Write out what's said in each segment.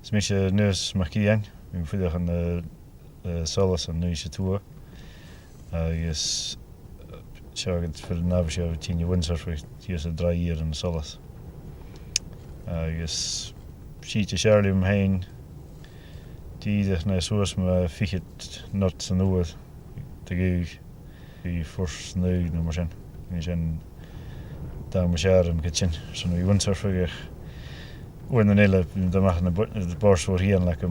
Smisje neus makian, we vandaag een solas en neusje toe. Is zorgend voor de navigatie 10 Windsurfer, die is 3 jaar in de solas. Is schiet Charlie heen, die zich naar zoals maar ficht not zijn oor te geven. Die fors nu nummer zijn. En zijn dames jaren kitchen, zo'n Windsurfer. Wanneer hele de maken de bars voor hier like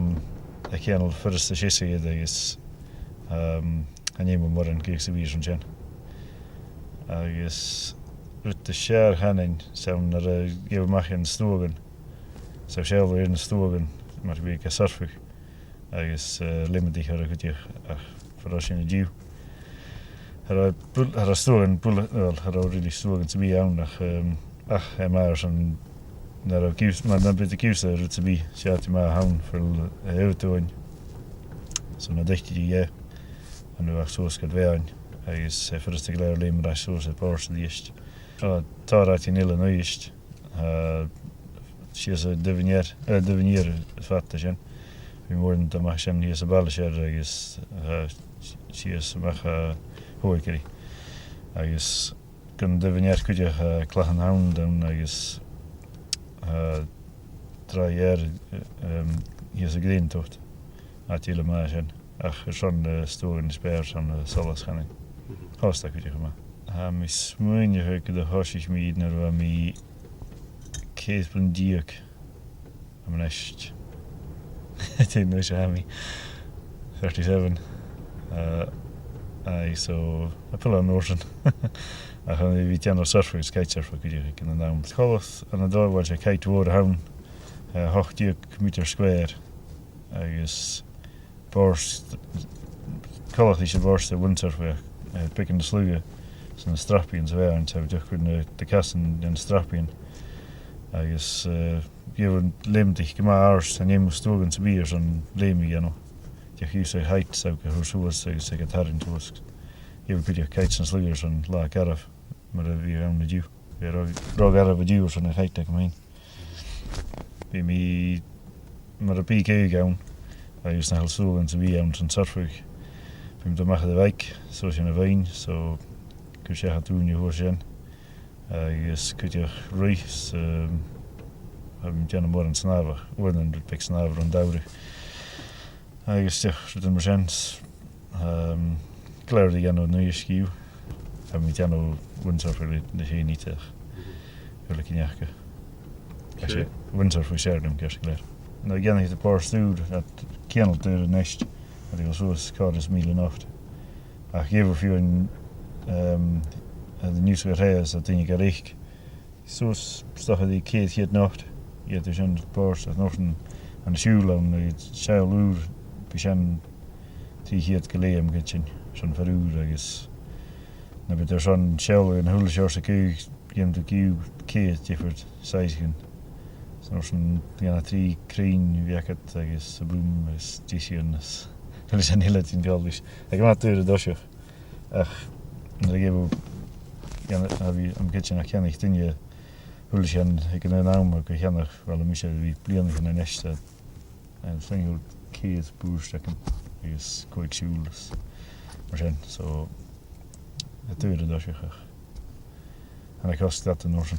ik kan al first shissie dat is en je moet morgen kijken ze weer zo'n jen. Is uit de share gaan in zo'n naar geven mag in stogen. Zo zelf weer in stogen maar weer kan surfen. Is limited haar goed je voor als je een duw. Haar stogen wel haar really stogen te be aan ach hij maar zo'n naar ook kies, maar dan ben ik kies er te be. Zet maar houden voor heel toon. Zo naar dicht die ja. En nu ook zo gaat weer. Hij is first te klaar alleen maar zo het paars die is. Daar had je nille nu is. Ze is devenir vatten zijn. We worden te maken hier is balscher is ze is mag hoor hij is kan devenir kun je klagen houden dan is 3 jaar hier is green tot at jullie maar zijn ach zo'n storen speer zo'n solas gaan host dat je maar mis moein je de hosch me naar wat me kees van diek am nest het is nou zo 37 so I pull on ocean I gaan we tjano surfer kitesurfer kun je kunnen naam scholos en daar wordt je kite worden houden hoog meter square is borst quality borst de Windsurfer pikken de slugen zijn strappiens weer en zo toch kunnen de kassen en strappien is je limtig gemaakt en je moet stogen te bier zo'n lemi you know je zou height zou hoe zo was ze het haren toesk je wil je kites en slugers en la karaf maar we gaan met jou weer rog araf met jou zo'n height dat ik bij me maar op PK gaan hij is nog zo en te be aan zo'n surfer we te maken de wijk zoals je een wijn zo kun je gaan doen je hoor zijn is kun je race hebben we morgen snaver worden de pik snaver en dourig is toch de merchants klaar die gaan nu je schieuw hebben we dan Windsurfer de geen niet wil ik niet als je Windsurfer share hem kerst klaar nou gaan de paar stuur dat kennel door de nest dat ik al zo schade is milen nacht ach geef voor een de nieuws weer dat ding gericht zo staat die keet hier nacht je dus een paar dat nog een aan de school en het childhood begon die hier het geleem getchen zo'n verhuur is dan ben er zo'n shell en hele jarse koe je de koe keet je voor zeigen zo'n 3 kreen werkt is de bloem is tisien is dat is een hele tien geldig ik maak de dosje ach dan geven ja heb je een kitchen ik ken niet in je hulsjen ik kan een naam maar ik ken nog wel een beetje wie plein in een nest en single kees boerstekken is quick shoes maar zijn zo het tweede dosje en ik was dat in orde